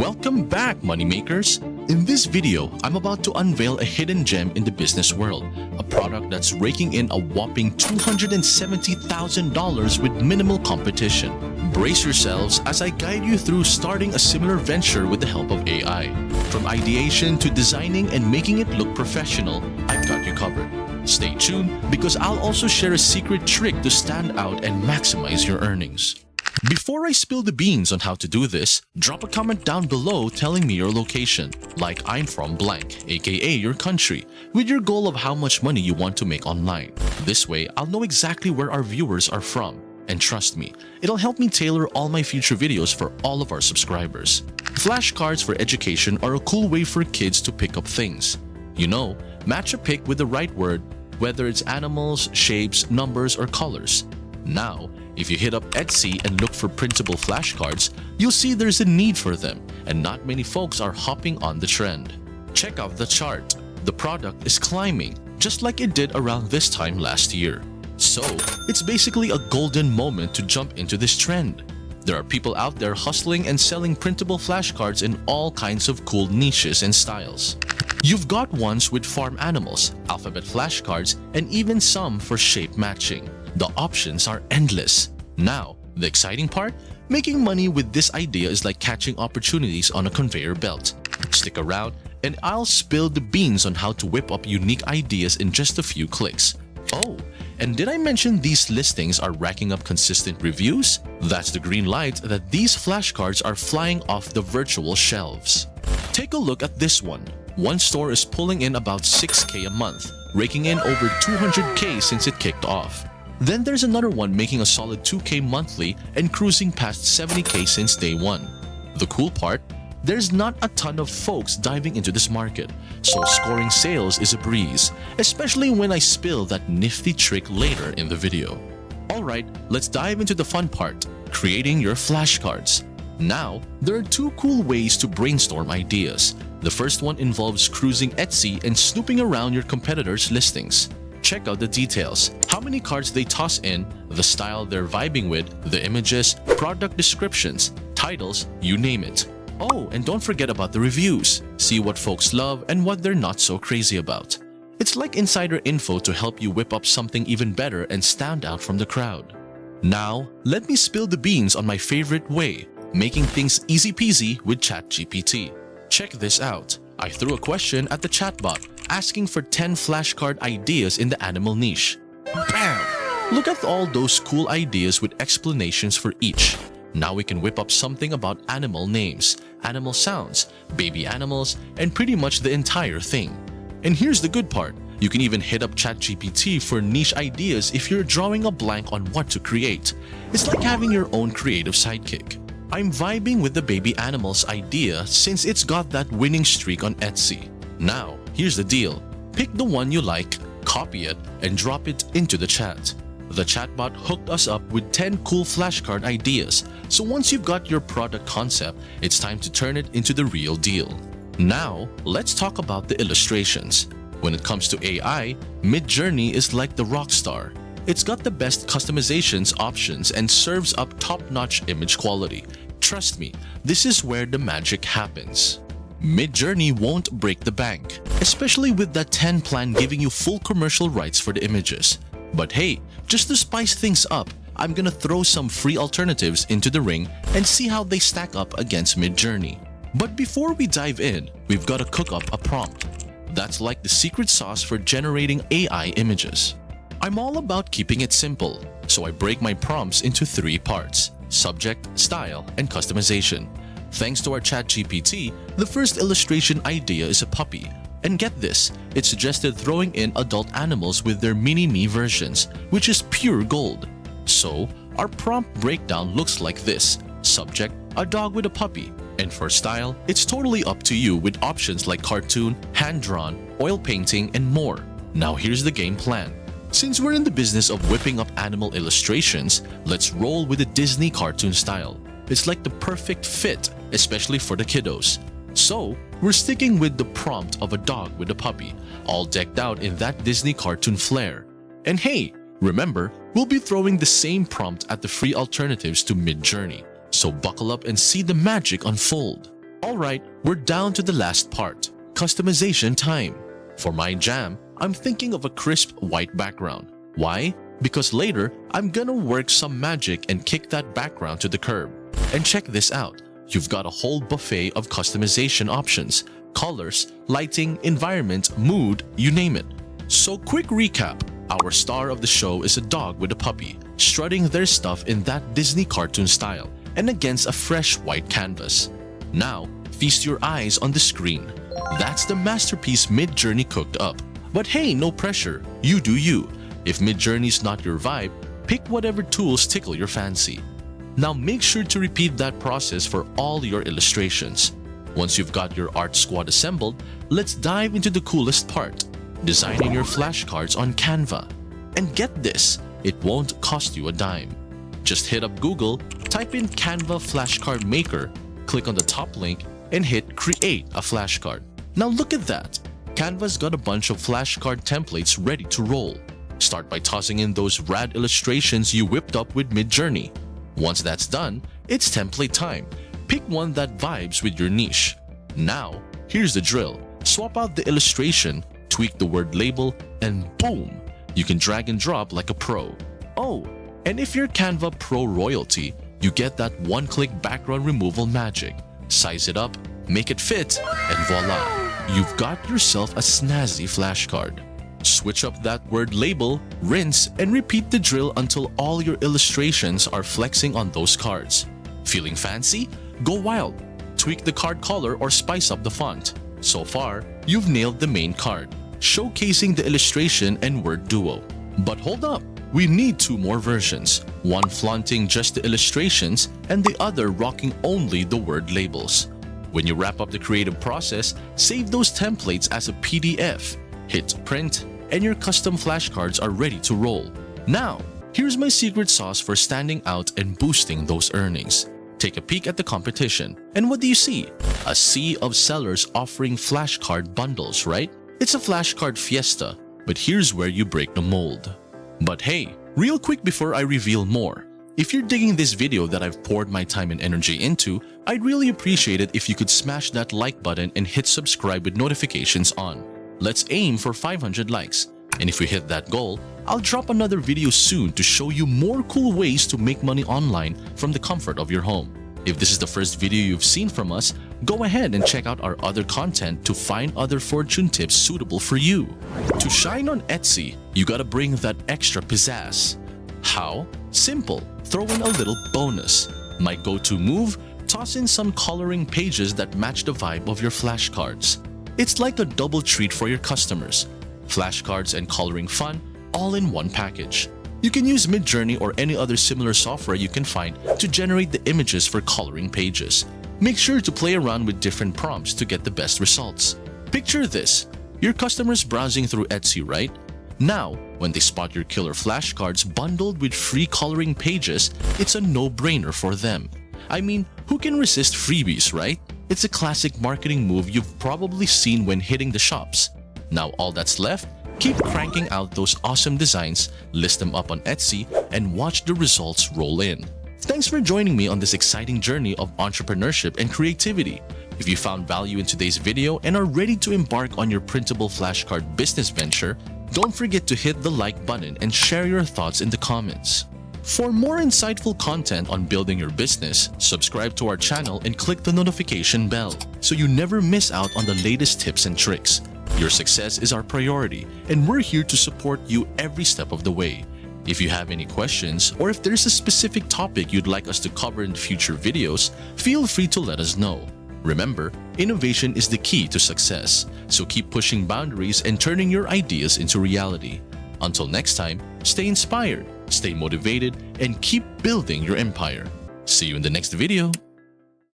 Welcome back, moneymakers! In this video, I'm about to unveil a hidden gem in the business world, a product that's raking in a whopping $270,000 with minimal competition. Brace yourselves as I guide you through starting a similar venture with the help of AI. From ideation to designing and making it look professional, I've got you covered. Stay tuned because I'll also share a secret trick to stand out and maximize your earnings. Before I spill the beans on how to do this, drop a comment down below telling me your location, like I'm from blank, aka your country, with your goal of how much money you want to make online. This way, I'll know exactly where our viewers are from. And trust me, it'll help me tailor all my future videos for all of our subscribers. Flashcards for education are a cool way for kids to pick up things. You know, match a pic with the right word, whether it's animals, shapes, numbers, or colors. Now, if you hit up Etsy and look for printable flashcards, you'll see there's a need for them, and not many folks are hopping on the trend. Check out the chart. The product is climbing, just like it did around this time last year. So, it's basically a golden moment to jump into this trend. There are people out there hustling and selling printable flashcards in all kinds of cool niches and styles. You've got ones with farm animals, alphabet flashcards, and even some for shape matching. The options are endless. Now, the exciting part? Making money with this idea is like catching opportunities on a conveyor belt. Stick around and I'll spill the beans on how to whip up unique ideas in just a few clicks. Oh, and did I mention these listings are racking up consistent reviews? That's the green light that these flashcards are flying off the virtual shelves. Take a look at this one. One store is pulling in about 6K a month, raking in over 200K since it kicked off. Then there's another one making a solid 2K monthly and cruising past 70K since day one. The cool part? There's not a ton of folks diving into this market, so scoring sales is a breeze, especially when I spill that nifty trick later in the video. Alright, let's dive into the fun part, creating your flashcards. Now, there are two cool ways to brainstorm ideas. The first one involves cruising Etsy and snooping around your competitors' listings. Check out the details, how many cards they toss in, the style they're vibing with, the images, product descriptions, titles, you name it. Oh, and don't forget about the reviews. See what folks love and what they're not so crazy about. It's like insider info to help you whip up something even better and stand out from the crowd. Now, let me spill the beans on my favorite way, making things easy peasy with ChatGPT. Check this out. I threw a question at the chatbot, asking for 10 flashcard ideas in the animal niche. Bam! Look at all those cool ideas with explanations for each. Now we can whip up something about animal names, animal sounds, baby animals, and pretty much the entire thing. And here's the good part. You can even hit up ChatGPT for niche ideas if you're drawing a blank on what to create. It's like having your own creative sidekick. I'm vibing with the baby animals idea since it's got that winning streak on Etsy. Now, here's the deal. Pick the one you like, copy it, and drop it into the chat. The chatbot hooked us up with 10 cool flashcard ideas, so once you've got your product concept, it's time to turn it into the real deal. Now, let's talk about the illustrations. When it comes to AI, Midjourney is like the rock star. It's got the best customizations options and serves up top-notch image quality. Trust me, this is where the magic happens. Midjourney won't break the bank, especially with that 10 plan giving you full commercial rights for the images. But hey, just to spice things up, I'm gonna throw some free alternatives into the ring and see how they stack up against Midjourney. But before we dive in, we've gotta cook up a prompt. That's like the secret sauce for generating AI images. I'm all about keeping it simple, so I break my prompts into 3 parts: subject, style, and customization. Thanks to our ChatGPT, the first illustration idea is a puppy. And get this, it suggested throwing in adult animals with their mini-me versions, which is pure gold. So, our prompt breakdown looks like this: subject, a dog with a puppy. And for style, it's totally up to you with options like cartoon, hand-drawn, oil painting, and more. Now here's the game plan. Since we're in the business of whipping up animal illustrations, let's roll with the Disney cartoon style. It's like the perfect fit, especially for the kiddos. So, we're sticking with the prompt of a dog with a puppy, all decked out in that Disney cartoon flair. And hey, remember, we'll be throwing the same prompt at the free alternatives to Midjourney. So buckle up and see the magic unfold. Alright, we're down to the last part, customization time. For my jam, I'm thinking of a crisp white background. Why? Because later, I'm gonna work some magic and kick that background to the curb. And check this out, you've got a whole buffet of customization options, colors, lighting, environment, mood, you name it. So quick recap, our star of the show is a dog with a puppy, strutting their stuff in that Disney cartoon style and against a fresh white canvas. Now, feast your eyes on the screen. That's the masterpiece Midjourney cooked up. But hey, no pressure, you do you. If Midjourney's not your vibe, pick whatever tools tickle your fancy. Now make sure to repeat that process for all your illustrations. Once you've got your art squad assembled, let's dive into the coolest part, designing your flashcards on Canva. And get this, it won't cost you a dime. Just hit up Google, type in Canva flashcard maker, click on the top link, and hit create a flashcard. Now look at that, Canva's got a bunch of flashcard templates ready to roll. Start by tossing in those rad illustrations you whipped up with Midjourney. Once that's done, it's template time. Pick one that vibes with your niche. Now, here's the drill. Swap out the illustration, tweak the word label, and boom! You can drag and drop like a pro. Oh, and if you're Canva Pro royalty, you get that one-click background removal magic. Size it up, make it fit, and voila! You've got yourself a snazzy flashcard. Switch up that word label, rinse, and repeat the drill until all your illustrations are flexing on those cards. Feeling fancy? Go wild! Tweak the card color or spice up the font. So far, you've nailed the main card, showcasing the illustration and word duo. But hold up! We need two more versions, one flaunting just the illustrations and the other rocking only the word labels. When you wrap up the creative process, save those templates as a PDF, hit print, and your custom flashcards are ready to roll. Now, here's my secret sauce for standing out and boosting those earnings. Take a peek at the competition, and what do you see? A sea of sellers offering flashcard bundles, right? It's a flashcard fiesta, but here's where you break the mold. But hey, real quick before I reveal more, if you're digging this video that I've poured my time and energy into, I'd really appreciate it if you could smash that like button and hit subscribe with notifications on. Let's aim for 500 likes. And if we hit that goal, I'll drop another video soon to show you more cool ways to make money online from the comfort of your home. If this is the first video you've seen from us, go ahead and check out our other content to find other fortune tips suitable for you. To shine on Etsy, you gotta bring that extra pizzazz. How? Simple. Throw in a little bonus. My go-to move? Toss in some coloring pages that match the vibe of your flashcards. It's like a double treat for your customers. Flashcards and coloring fun, all in one package. You can use Midjourney or any other similar software you can find to generate the images for coloring pages. Make sure to play around with different prompts to get the best results. Picture this, your customers browsing through Etsy, right? Now, when they spot your killer flashcards bundled with free coloring pages, it's a no-brainer for them. I mean, who can resist freebies, right? It's a classic marketing move you've probably seen when hitting the shops. Now all that's left, keep cranking out those awesome designs, list them up on Etsy, and watch the results roll in. Thanks for joining me on this exciting journey of entrepreneurship and creativity. If you found value in today's video and are ready to embark on your printable flashcard business venture, don't forget to hit the like button and share your thoughts in the comments. For more insightful content on building your business, subscribe to our channel and click the notification bell so you never miss out on the latest tips and tricks. Your success is our priority, and we're here to support you every step of the way. If you have any questions, or if there's a specific topic you'd like us to cover in future videos, feel free to let us know. Remember, innovation is the key to success, so keep pushing boundaries and turning your ideas into reality. Until next time, stay inspired, stay motivated, and keep building your empire. See you in the next video.